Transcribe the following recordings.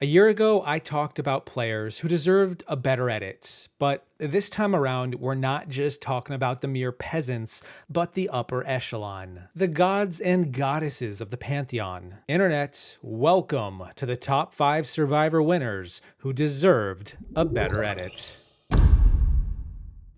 A year ago, I talked about players who deserved a better edit, but this time around, we're not just talking about the mere peasants, but the upper echelon, the gods and goddesses of the pantheon. Internet, welcome to the top 5 Survivor winners who deserved a better edit.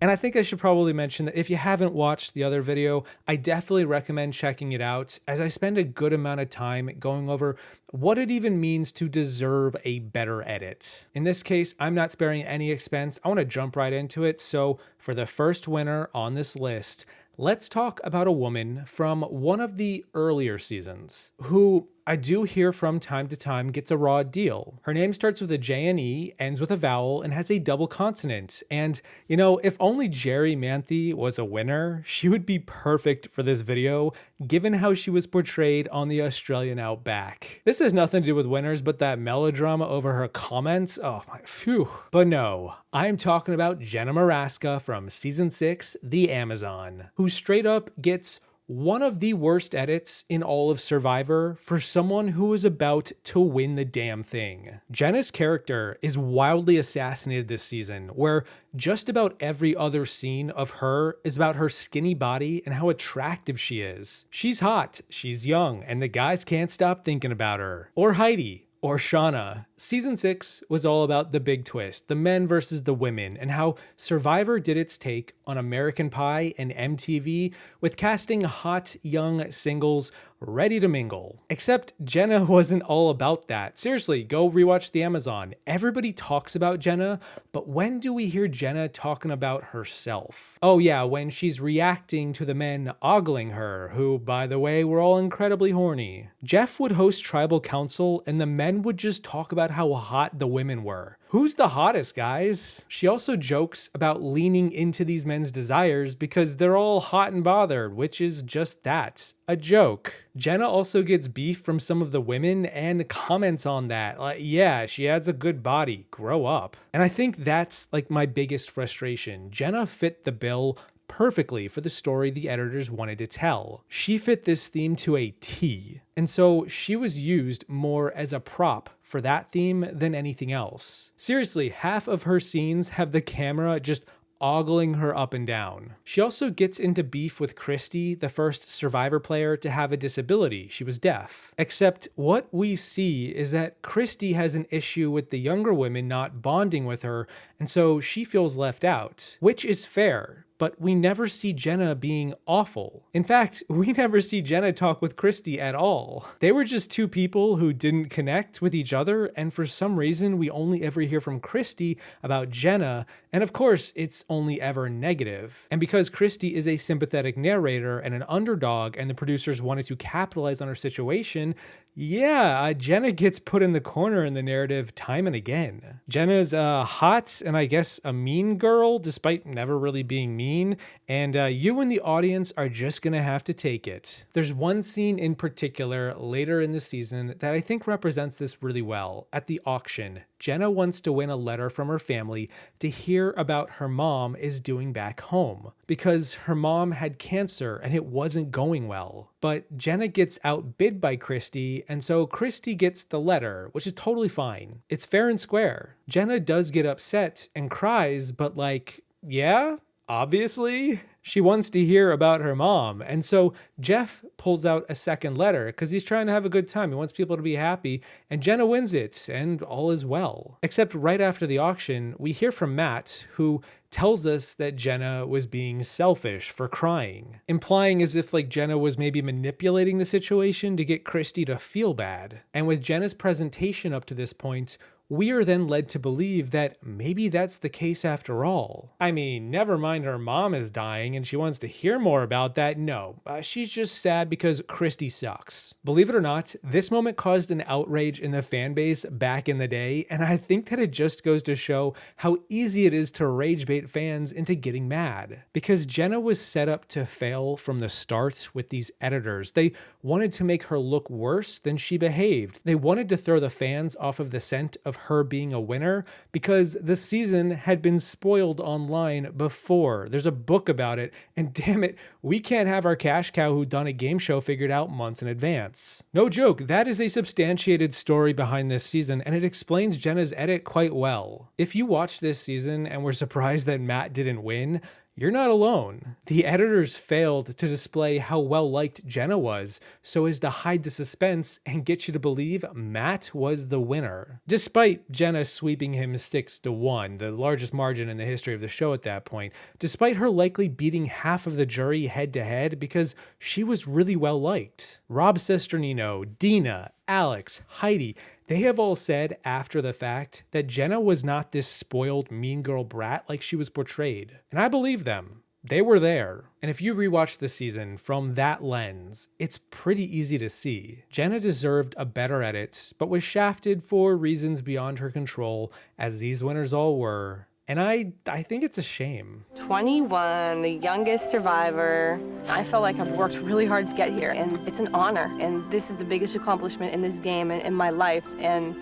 And I think I should probably mention that if you haven't watched the other video, I definitely recommend checking it out, as I spend a good amount of time going over what it even means to deserve a better edit. In this case, I'm not sparing any expense. I want to jump right into it. So for the first winner on this list, let's talk about a woman from one of the earlier seasons who I do hear from time to time gets a raw deal. Her name starts with a J and E, ends with a vowel, and has a double consonant. And, you know, if only Jerry Manthe was a winner, she would be perfect for this video, given how she was portrayed on the Australian Outback. This has nothing to do with winners, but that melodrama over her comments, oh my, phew. But no, I'm talking about Jenna Maraska from Season 6, The Amazon, who straight up gets one of the worst edits in all of Survivor for someone who is about to win the damn thing. Jenna's character is wildly assassinated this season, where just about every other scene of her is about her skinny body and how attractive she is. She's hot, she's young, and the guys can't stop thinking about her. Or Heidi. Or Shauna. Season 6 was all about the big twist, the men versus the women, and how Survivor did its take on American Pie and MTV with casting hot young singles ready to mingle. Except Jenna wasn't all about that. Seriously, go rewatch The Amazon. Everybody talks about Jenna, but when do we hear Jenna talking about herself? Oh yeah, when she's reacting to the men ogling her, who, by the way, were all incredibly horny. Jeff would host Tribal Council, and the men would just talk about how hot the women were. Who's the hottest, guys? She also jokes about leaning into these men's desires because they're all hot and bothered, which is just that, a joke. Jenna also gets beef from some of the women and comments on that. Like, yeah, she has a good body, grow up. And I think that's like my biggest frustration. Jenna fit the bill perfectly for the story the editors wanted to tell. She fit this theme to a T, and so she was used more as a prop for that theme than anything else. Seriously, half of her scenes have the camera just ogling her up and down. She also gets into beef with Christy, the first Survivor player to have a disability. She was deaf. Except what we see is that Christy has an issue with the younger women not bonding with her, and so she feels left out, which is fair. But we never see Jenna being awful. In fact, we never see Jenna talk with Christy at all. They were just two people who didn't connect with each other, and for some reason we only ever hear from Christy about Jenna, and of course it's only ever negative. And because Christy is a sympathetic narrator and an underdog, and the producers wanted to capitalize on her situation, yeah, Jenna gets put in the corner in the narrative time and again. Jenna's hot and I guess a mean girl, despite never really being mean, and you in the audience are just gonna have to take it. There's one scene in particular later in the season that I think represents this really well. At the auction, Jenna wants to win a letter from her family to hear about her mom is doing back home, because her mom had cancer and it wasn't going well. But Jenna gets outbid by Christy, and so Christy gets the letter, which is totally fine. It's fair and square. Jenna does get upset and cries, but like, yeah, obviously. She wants to hear about her mom. And so Jeff pulls out a second letter because he's trying to have a good time. He wants people to be happy, and Jenna wins it, and all is well. Except right after the auction, we hear from Matt, who tells us that Jenna was being selfish for crying, implying as if like Jenna was maybe manipulating the situation to get Christy to feel bad. And with Jenna's presentation up to this point, we are then led to believe that maybe that's the case after all. I mean, never mind her mom is dying and she wants to hear more about that. No, she's just sad because Christy sucks. Believe it or not, this moment caused an outrage in the fan base back in the day, and I think that it just goes to show how easy it is to rage bait fans into getting mad. Because Jenna was set up to fail from the start with these editors. They wanted to make her look worse than she behaved. They wanted to throw the fans off of the scent of her being a winner because the season had been spoiled online before. There's a book about it, and damn it, we can't have our cash cow who done a game show figured out months in advance. No joke, that is a substantiated story behind this season, and it explains Jenna's edit quite well. If you watched this season and were surprised that Matt didn't win, you're not alone. The editors failed to display how well liked Jenna was so as to hide the suspense and get you to believe Matt was the winner. Despite Jenna sweeping him 6-1, the largest margin in the history of the show at that point, despite her likely beating half of the jury head to head because she was really well liked. Rob Sesternino, Dina, Alex, Heidi, they have all said after the fact that Jenna was not this spoiled mean girl brat like she was portrayed. And I believe them. They were there. And if you rewatch the season from that lens, it's pretty easy to see. Jenna deserved a better edit, but was shafted for reasons beyond her control, as these winners all were. And I think it's a shame. 21, the youngest survivor. I felt like I've worked really hard to get here, and it's an honor. And this is the biggest accomplishment in this game and in my life, and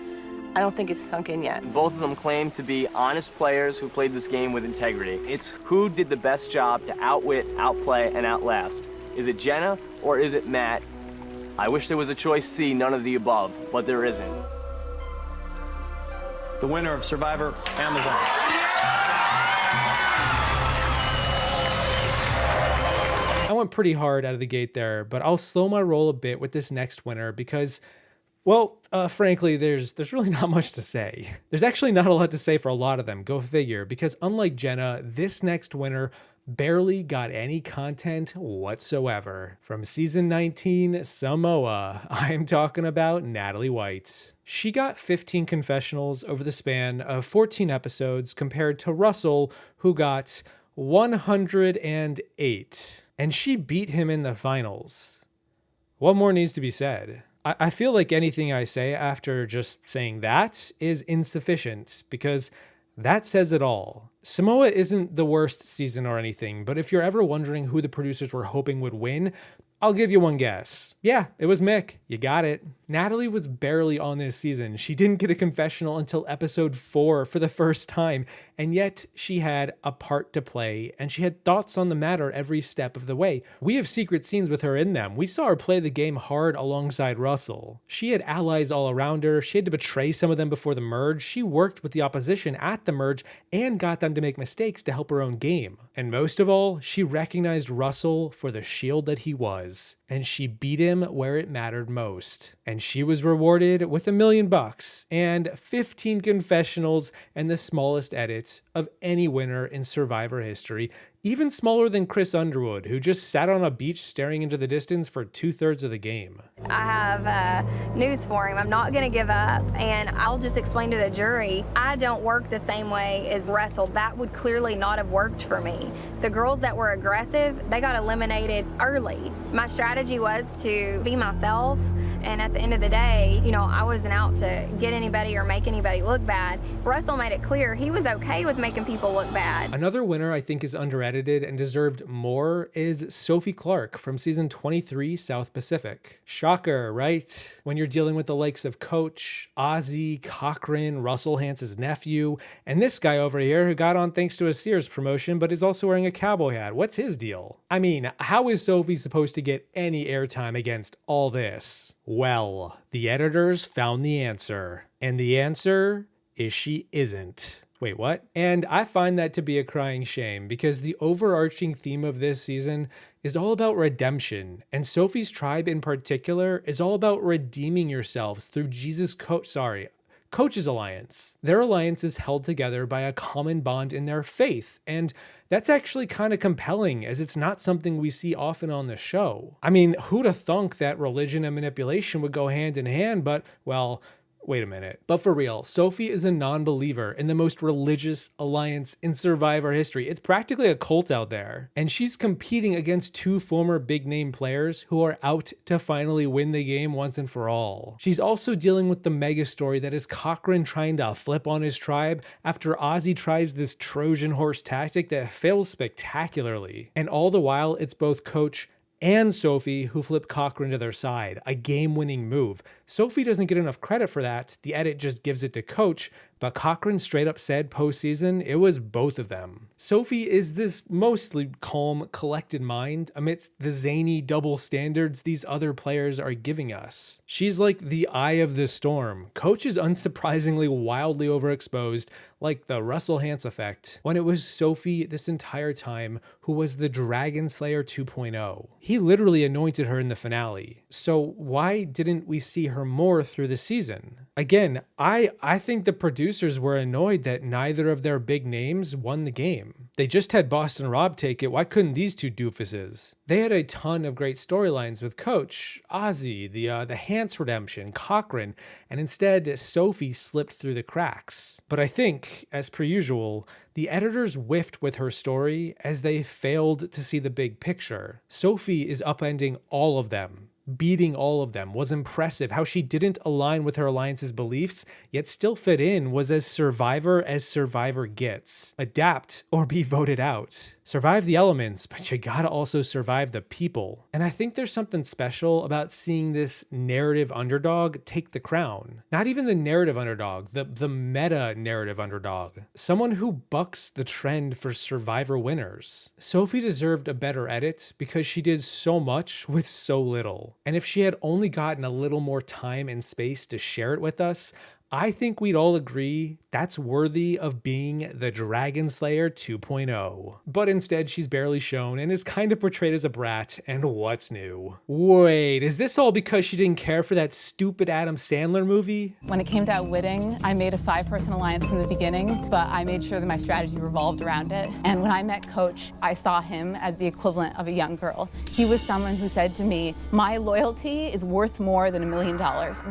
I don't think it's sunk in yet. Both of them claim to be honest players who played this game with integrity. It's who did the best job to outwit, outplay, and outlast. Is it Jenna or is it Matt? I wish there was a choice C, none of the above, but there isn't. The winner of Survivor, Amazon. I went pretty hard out of the gate there, but I'll slow my roll a bit with this next winner because, well, frankly, there's really not much to say. There's actually not a lot to say for a lot of them, go figure, because unlike Jenna, this next winner barely got any content whatsoever. From season 19, Samoa, I'm talking about Natalie White. She got 15 confessionals over the span of 14 episodes compared to Russell, who got 108. And she beat him in the finals. What more needs to be said? I feel like anything I say after just saying that is insufficient, because that says it all. Samoa isn't the worst season or anything, but if you're ever wondering who the producers were hoping would win, I'll give you one guess. Yeah, it was Mick. You got it. Natalie was barely on this season. She didn't get a confessional until episode 4 for the first time, and yet she had a part to play, and she had thoughts on the matter every step of the way. We have secret scenes with her in them. We saw her play the game hard alongside Russell. She had allies all around her. She had to betray some of them before the merge. She worked with the opposition at the merge and got them to make mistakes to help her own game. And most of all, she recognized Russell for the shield that he was, and she beat him where it mattered most. And she was rewarded with $1 million and 15 confessionals and the smallest edits of any winner in Survivor history, even smaller than Chris Underwood, who just sat on a beach staring into the distance for 2/3 of the game. I have news for him. I'm not going to give up, and I'll just explain to the jury, I don't work the same way as Russell. That would clearly not have worked for me. The girls that were aggressive, they got eliminated early. My strategy was to be myself, and at the end of the day, I wasn't out to get anybody or make anybody look bad. Russell made it clear he was okay with making people look bad. Another winner I think is underedited and deserved more is Sophie Clark from season 23 South Pacific. Shocker, right? When you're dealing with the likes of Coach, Ozzy, Cochran, Russell Hance's nephew, and this guy over here who got on thanks to a Sears promotion but is also wearing a cowboy hat. What's his deal? I mean, how is Sophie supposed to get any airtime against all this? Well, the editors found the answer, and the answer is she isn't. Wait, what? And I find that to be a crying shame, because the overarching theme of this season is all about redemption, and Sophie's tribe in particular is all about redeeming yourselves through Coach's alliance. Their alliance is held together by a common bond in their faith, and that's actually kind of compelling, as it's not something we see often on the show. I mean, who'd have thunk that religion and manipulation would go hand in hand, but, well, wait a minute. But for real, Sophie is a non-believer in the most religious alliance in Survivor history. It's practically a cult out there. And she's competing against 2 former big-name players who are out to finally win the game once and for all. She's also dealing with the mega story that is Cochran trying to flip on his tribe after Ozzy tries this Trojan horse tactic that fails spectacularly. And all the while, it's both Coach and Sophie, who flipped Cochran to their side, a game-winning move. Sophie doesn't get enough credit for that. The edit just gives it to Coach, but Cochran straight up said postseason, it was both of them. Sophie is this mostly calm, collected mind amidst the zany double standards these other players are giving us. She's like the eye of the storm. Coach is unsurprisingly wildly overexposed, like the Russell Hantz effect, when it was Sophie this entire time who was the Dragon Slayer 2.0. He literally anointed her in the finale. So why didn't we see her more through the season? Again, I think the producers were annoyed that neither of their big names won the game. They just had Boston Rob take it. Why couldn't these two doofuses? They had a ton of great storylines with Coach, Ozzy, the Hantz redemption, Cochran, and instead Sophie slipped through the cracks. But I think, as per usual, the editors whiffed with her story as they failed to see the big picture. Sophie is upending all of them. Beating all of them was impressive. How she didn't align with her alliance's beliefs, yet still fit in, was as Survivor gets. Adapt or be voted out. Survive the elements, but you gotta also survive the people. And I think there's something special about seeing this narrative underdog take the crown. Not even the narrative underdog, the meta narrative underdog. Someone who bucks the trend for Survivor winners. Sophie deserved a better edit because she did so much with so little. And if she had only gotten a little more time and space to share it with us, I think we'd all agree that's worthy of being the Dragon Slayer 2.0. But instead, she's barely shown and is kind of portrayed as a brat, and what's new? Wait, is this all because she didn't care for that stupid Adam Sandler movie? When it came to outwitting, I made a 5-person alliance from the beginning, but I made sure that my strategy revolved around it. And when I met Coach, I saw him as the equivalent of a young girl. He was someone who said to me, my loyalty is worth more than $1 million.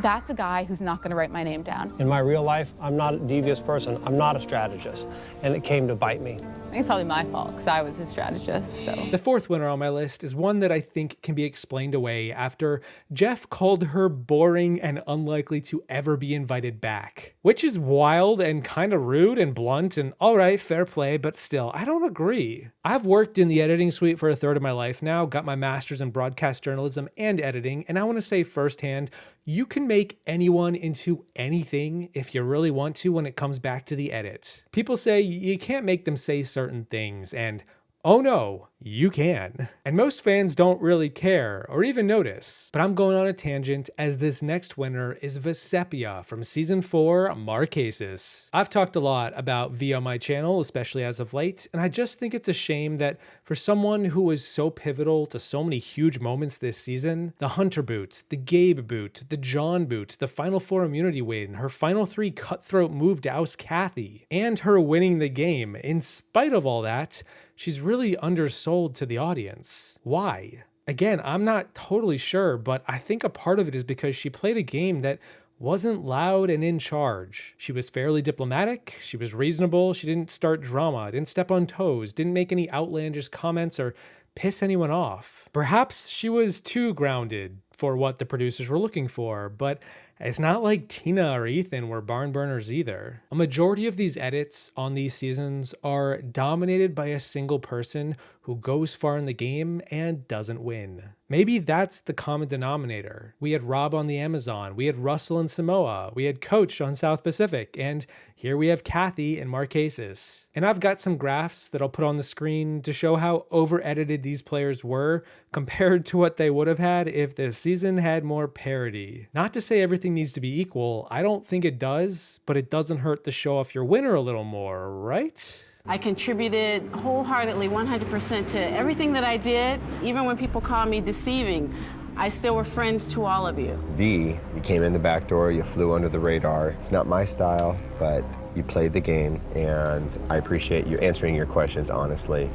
That's a guy who's not gonna write my name down. In my real life, I'm not a devious person. I'm not a strategist, and it came to bite me. I think it's probably my fault because I was his strategist, so. The fourth winner on my list is one that I think can be explained away after Jeff called her boring and unlikely to ever be invited back. Which is wild and kind of rude and blunt and alright, fair play, but still, I don't agree. I've worked in the editing suite for a third of my life now, got my master's in broadcast journalism and editing, and I want to say firsthand, you can make anyone into anything if you really want to when it comes back to the edit. People say you can't make them say certain things, and oh no, you can. And most fans don't really care or even notice. But I'm going on a tangent as this next winner is Vesepia from season 4, Marquesas. I've talked a lot about V on my channel, especially as of late, and I just think it's a shame that for someone who was so pivotal to so many huge moments this season, the Hunter boot, the Gabe boot, the John boot, the Final 4 immunity win, her Final 3 cutthroat move to oust Kathy, and her winning the game, in spite of all that, she's really undersold to the audience. Why? Again, I'm not totally sure, but I think a part of it is because she played a game that wasn't loud and in charge. She was fairly diplomatic, she was reasonable, she didn't start drama, didn't step on toes, didn't make any outlandish comments or piss anyone off. Perhaps she was too grounded for what the producers were looking for, but it's not like Tina or Ethan were barn burners either. A majority of these edits on these seasons are dominated by a single person who goes far in the game and doesn't win. Maybe that's the common denominator. We had Rob on the Amazon, we had Russell in Samoa, we had Coach on South Pacific, and here we have Kathy in Marquesas. And I've got some graphs that I'll put on the screen to show how over-edited these players were compared to what they would have had if the season had more parity. Not to say everything needs to be equal, I don't think it does, but it doesn't hurt to show off your winner a little more, right? I contributed wholeheartedly, 100% to everything that I did, even when people call me deceiving. I still were friends to all of you. V, you came in the back door, you flew under the radar. It's not my style, but you played the game, and I appreciate you answering your questions honestly.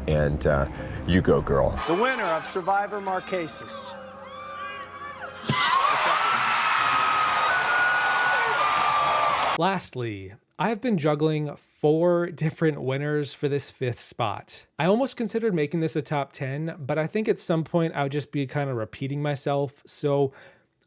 And you go, girl. The winner of Survivor Marquesas. Lastly, I've been juggling 4 different winners for this 5th spot. I almost considered making this a top 10, but I think at some point I would just be kind of repeating myself, so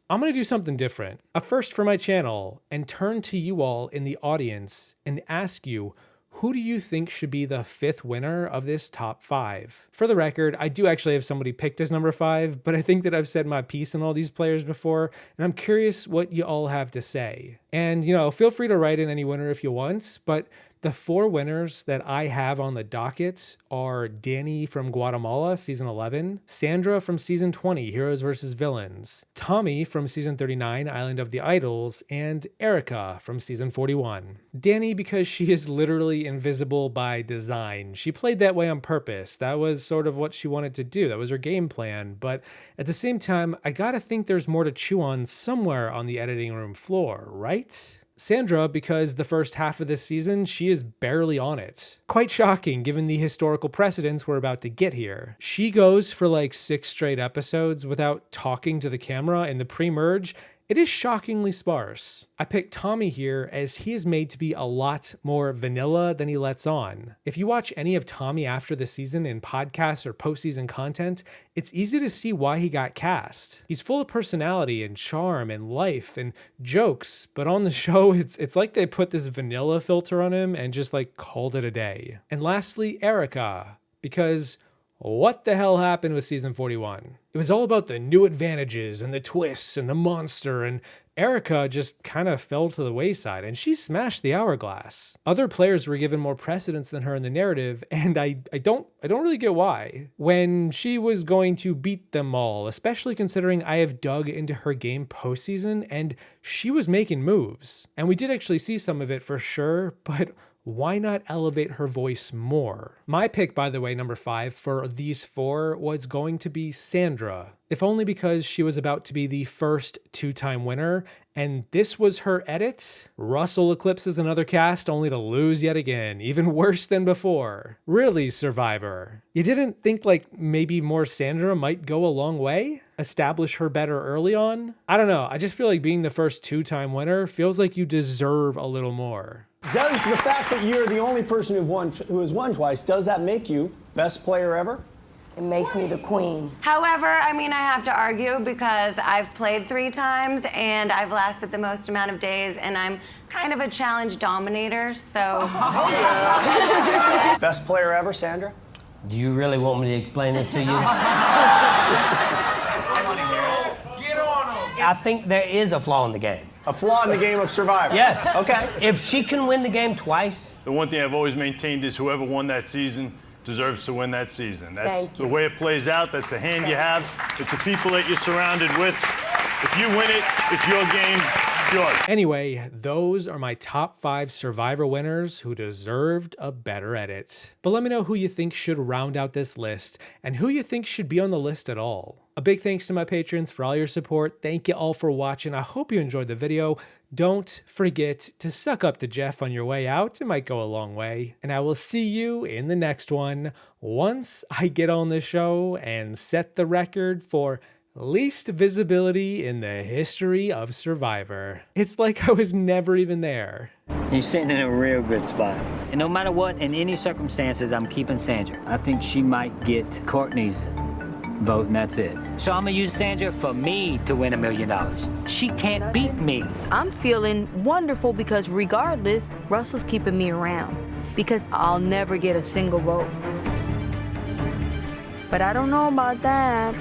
I'm gonna do something different. A first for my channel, and turn to you all in the audience and ask you, who do you think should be the 5th winner of this top 5? For the record, I do actually have somebody picked as number 5, but I think that I've said my piece on all these players before, and I'm curious what you all have to say. And, feel free to write in any winner if you want, but the 4 winners that I have on the docket are Danny from Guatemala, season 11, Sandra from season 20, Heroes vs. Villains, Tommy from season 39, Island of the Idols, and Erica from season 41. Danny, because she is literally invisible by design. She played that way on purpose. That was sort of what she wanted to do. That was her game plan. But at the same time, I gotta think there's more to chew on somewhere on the editing room floor, right? Sandra, because the first half of this season, she is barely on it. Quite shocking given the historical precedents we're about to get here. She goes for like 6 straight episodes without talking to the camera in the pre-merge. It is shockingly sparse. I picked Tommy here as he is made to be a lot more vanilla than he lets on. If you watch any of Tommy after the season in podcasts or postseason content, it's easy to see why he got cast. He's full of personality and charm and life and jokes, but on the show, it's like they put this vanilla filter on him and just like called it a day. And lastly, Erica, because what the hell happened with season 41? It was all about the new advantages and the twists and the monster, and Erica just kind of fell to the wayside, and she smashed the hourglass. Other players were given more precedence than her in the narrative, and I don't really get why. When she was going to beat them all, especially considering I have dug into her game postseason, and she was making moves. And we did actually see some of it for sure, but why not elevate her voice more? My pick, by the way, number 5 for these 4 was going to be Sandra, if only because she was about to be the first 2-time winner, and this was her edit. Russell eclipses another cast only to lose yet again, even worse than before. Really, Survivor? You didn't think like maybe more Sandra might go a long way? Establish her better early on? I don't know, I just feel like being the first 2-time winner feels like you deserve a little more. Does the fact that you're the only person who has won twice, does that make you best player ever? It makes me the queen. However, I have to argue because I've played 3 times and I've lasted the most amount of days and I'm kind of a challenge dominator, so. Best player ever, Sandra? Do you really want me to explain this to you? I think there is a flaw in the game. A flaw in the game of Survivor? Yes. Okay. If she can win the game twice. The one thing I've always maintained is whoever won that season deserves to win that season. That's the way it plays out. That's the hand you have. It's the people that you're surrounded with. If you win it, it's your game. Yours. Anyway, those are my top 5 Survivor winners who deserved a better edit. But let me know who you think should round out this list and who you think should be on the list at all. A big thanks to my patrons for all your support. Thank you all for watching. I hope you enjoyed the video. Don't forget to suck up to Jeff on your way out. It might go a long way. And I will see you in the next one once I get on the show and set the record for least visibility in the history of Survivor. It's like I was never even there. You're sitting in a real good spot. And no matter what, in any circumstances, I'm keeping Sandra. I think she might get Courtney's vote, and that's it. So I'm gonna use Sandra for me to win $1 million. She can't beat me. I'm feeling wonderful because regardless, Russell's keeping me around because I'll never get a single vote. But I don't know about that.